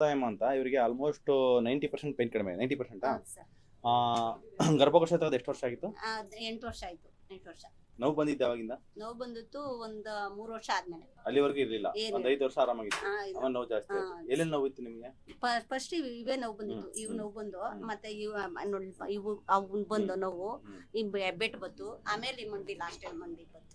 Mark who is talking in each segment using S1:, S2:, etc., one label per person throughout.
S1: Time ಅಂತ ಇವರಿಗೆ almost 90% pain ಕಡಿಮೆ 90%.
S2: ಹೌದು ಸರ್.
S1: ಗರ್ಭಕೋಶ ತೆಗೆದು ಎಷ್ಟು ವರ್ಷ ಆಗಿತ್ತು?
S2: 8 ವರ್ಷ ಆಯ್ತು. 8 ವರ್ಷ.
S1: ನೋವು ಬಂದಿದ್ದೆ ಅವಾಗಿಂದ?
S2: ನೋವು ಬಂದಿತ್ತು ಒಂದು 3 ವರ್ಷ ಆದ್ಮೇಲೆ.
S1: ಅಲ್ಲಿವರೆಗೂ ಇರ್ಲಿಲ್ಲ,
S2: ಏನಿಲ್ಲ.
S1: ಒಂದ್ 5 ವರ್ಷ ಆರಾಮಾಗಿತ್ತು. ಆಮೇಲೆ ನೋವು ಜಾಸ್ತಿ ಆಯ್ತು. ಎಲ್ಲೆಲ್ಲಿ ನೋವು ಇತ್ತು ನಿಮ್ಗೆ?
S2: ಫಸ್ಟ್ ಇವೇ ನೋವು ಬಂದಿತ್ತು. ಇವು ನೋವು ಬಂದು ಮತ್ತೆ ಇವು ಅವು ಬಂದು ನೋವು ಬೆಟ್ಟು ಬತ್ತು. ಆಮೇಲೆ ಈ ಮಂಡಿ ಲಾಸ್ಟ್ ಟೈಮ್ ಮಂಡಿ ಬತ್ತು.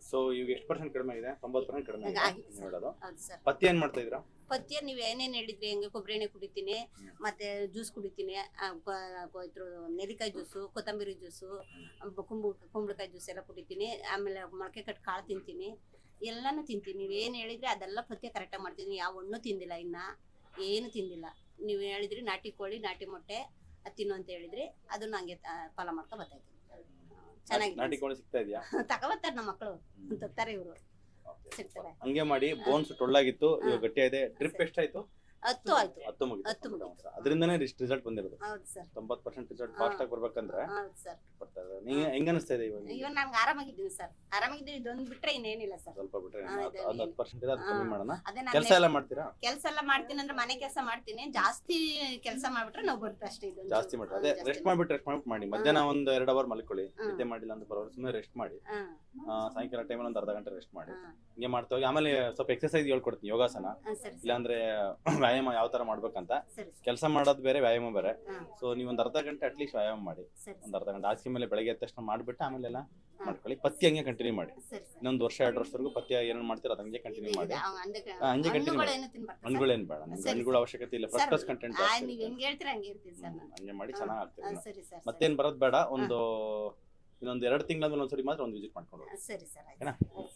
S1: ಸೊ ಈಗ ಎಷ್ಟು ಪರ್ಸೆಂಟ್ ಕಡಿಮೆ ಆಗಿದೆ? 90% ಕಡಿಮೆ ಆಗಿದೆ ಹೇಳೋದು.
S2: ಹೌದು ಸರ್.
S1: ಪಥ್ಯ ಏನ್ ಮಾಡ್ತಾ ಇದ್ರಾ?
S2: ಪಥ್ಯ ನೀವ್ ಏನೇನ್ ಹೇಳಿದ್ರಿ, ಹಂಗೆ ಕೊಬ್ಬರಿ ಎಣ್ಣೆ ಕುಡಿತೀನಿ, ಮತ್ತೆ ಜ್ಯೂಸ್ ಕುಡಿತೀನಿ, ನೆಲ್ಲಿಕಾಯಿ ಜ್ಯೂಸು, ಕೊತ್ತಂಬರಿ ಜ್ಯೂಸು, ಕುಂಬಳಕಾಯಿ ಜ್ಯೂಸ್ ಎಲ್ಲ ಕುಡಿತೀನಿ. ಆಮೇಲೆ ಮೊಳಕೆ ಕಟ್ ಕಾಳು ತಿಂತೀನಿ, ಎಲ್ಲಾನು ತಿಂತೀನಿ. ನೀವ್ ಏನ್ ಹೇಳಿದ್ರಿ ಅದೆಲ್ಲ ಪಥ್ಯ ಕರೆಕ್ಟಾಗಿ ಮಾಡ್ತೀನಿ. ಯಾವ ಹಣ್ಣು ತಿಂದಿಲ್ಲ, ಇನ್ನ ಏನು ತಿಂದಿಲ್ಲ. ನೀವು ಹೇಳಿದ್ರಿ ನಾಟಿ ಕೋಳಿ ನಾಟಿ ಮೊಟ್ಟೆ ಅದ್ ತಿನ್ನು ಅಂತ ಹೇಳಿದ್ರಿ, ಅದನ್ನ ಹಂಗೆ ಫಾಲೋ ಮಾಡ್ಕೊ ಬರ್ತಾ ಇದ್ದೀನಿ. ಚೆನ್ನಾಗಿ
S1: ನಾಟಿ ಕೋಳಿ ಸಿಗ್ತಾ ಇದೆಯಾ?
S2: ತಗೋಬರ್ತಾರೆ ನಮ್ಮ ಮಕ್ಕಳು, ತರ್ತಾರೆ ಇವರು, ಸಿಗ್ತಾರೆ.
S1: ಹಂಗೆ ಮಾಡಿ ಬೋನ್ಸ್ ಟೊಳ್ಳಾಗಿತ್ತು, ಇವಾಗ ಗಟ್ಟಿ ಇದೆ. ಡ್ರಿಪ್ ಎಷ್ಟಾಯ್ತು?
S2: 10 ಆಯ್ತು.
S1: 10 ಮುಗಿತು.
S2: 10 ಮುಗಿತು.
S1: ಅದರಿಂದನೇ ರಿಸಲ್ಟ್ ಬಂದಿರೋದು.
S2: ಹೌದು ಸರ್.
S1: 90% ರಿಸಲ್ಟ್ ಫಾಸ್ಟ್ ಆಗಿ ಬರ್ಬೇಕಂದ್ರೆ
S2: ಹೌದು ಸರ್.
S1: ಬರ್ತಾ ಇದೆ. ನೀವು ಹೆಂಗ ಅನಿಸ್ತಾ ಇದೆ ಇವಾಗ?
S2: ಇವಾಗ ನಾನು ಆರಾಮಾಗಿದ್ದೀನಿ ಸರ್. ಆರಾಮಾಗಿದ್ದೀನಿ. ಇದೊಂದು ಬಿಟ್ರೆ ಇನ್ನೇನಿಲ್ಲ ಸರ್.
S1: ಸ್ವಲ್ಪ ಬಿಟ್ರೆ ಒಂದು 10% ಇದೆ, ಅದು ಕಮ್ಮಿ ಮಾಡೋಣ.
S2: ಅದೇ
S1: ಕೆಲಸ ಎಲ್ಲ ಮಾಡ್ತೀರಾ?
S2: ಕೆಲಸ ಎಲ್ಲ ಮಾಡ್ತೀನಿ ಅಂದ್ರೆ ಮನೆ ಕೆಲಸ ಮಾಡ್ತೀನಿ. ಜಾಸ್ತಿ ಕೆಲಸ ಮಾಡ್ಬಿಟ್ರೆ ನೋವು ಬರುತ್ತೆ ಅಷ್ಟೇ. ಇದು
S1: ಜಾಸ್ತಿ ಮಾಡ್ರಿ. ಅದೇ ರೆಸ್ಟ್ ಮಾಡ್ಬಿಟ್ಟು ಮಾಡಿ. ಮಧ್ಯಾಹ್ನ ಒಂದು 2 ಅವರ್ ಮಲ್ಕೊಳ್ಳಿ. ನಿದ್ದೆ ಮಾಡಿಲ್ಲ ಅಂತ ಬರೋರು ಸುಮ್ಮನೆ ರೆಸ್ಟ್ ಮಾಡಿ. ಸಾಯಂಕಾಲ ಟೈಮಲ್ಲಿ ಒಂದು ಅರ್ಧ ಗಂಟೆ ರೆಸ್ಟ್ ಮಾಡಿ. ಹಿಂಗೆ ಮಾಡ್ತಾ ಹೋಗಿ ಆಮೇಲೆ ಸ್ವಲ್ಪ ಎಕ್ಸರ್ಸೈಸ್ ಹೇಳ್ಕೊಡ್ತೀನಿ, ಯೋಗಾಸನ. ಇಲ್ಲಾಂದ್ರೆ ವ್ಯಾಯಾಮ ಯಾವ ತರ ಮಾಡ್ಬೇಕಂತ. ಕೆಲಸ ಮಾಡೋದು ಬೇರೆ, ವ್ಯಾಯಾಮ ಬೇರೆ. ಸೊ ನೀವು ಒಂದು ಅರ್ಧ ಗಂಟೆ ಅಟ್ಲೀಸ್ಟ್ ವ್ಯಾಯಾಮ ಮಾಡಿ. ಒಂದು ಅರ್ಧ ಗಂಟೆ ಹಾಸಿಗೆ ಮೇಲೆ ಬೆಳಗ್ಗೆ ಎದ್ದ ತಕ್ಷಣ ಮಾಡ್ಬಿಟ್ಟು ಆಮೇಲೆ ಎಲ್ಲ ಮಾಡ್ಕೊಳ್ಳಿ. ಪಥ್ಯ ಹಂಗೆ ಕಂಟಿನ್ಯೂ ಮಾಡಿ. ಇನ್ನೊಂದು ವರ್ಷ 2 ವರ್ಷವರೆಗೂ ಪಥ್ಯ ಏನೇನು ಮಾಡ್ತೀರ ಅದು ಹಂಗೆ ಕಂಟಿನ್ಯೂ ಮಾಡಿ. ಹಂಗೆ ಕಂಟಿನ್ಯೂ ಮಾಡಿ. ಹಣ್ಣುಗಳೇನು ಬೇಡ, ಹಣ್ಣುಗಳ ಅವಶ್ಯಕತೆ ಇಲ್ಲ. ಫ್ರಕ್ಟೋಸ್ ಕಂಟೆಂಟ್ ಹಂಗೆ ಮಾಡಿ ಚೆನ್ನಾಗಿ ಆಗ್ತದೆ. ಮತ್ತೇನು ಬರೋದು ಬೇಡ. ಇನ್ನೊಂದು 2 ತಿಂಗಳಾದ್ಮೇಲೆ ಒಂದ್ಸರಿ ಮಾತ್ರ ಒಂದು ವಿಸಿಟ್ ಮಾಡ್ಕೊಂಡು ಹೋಗಿ.
S2: ಸರಿ ಸರ್.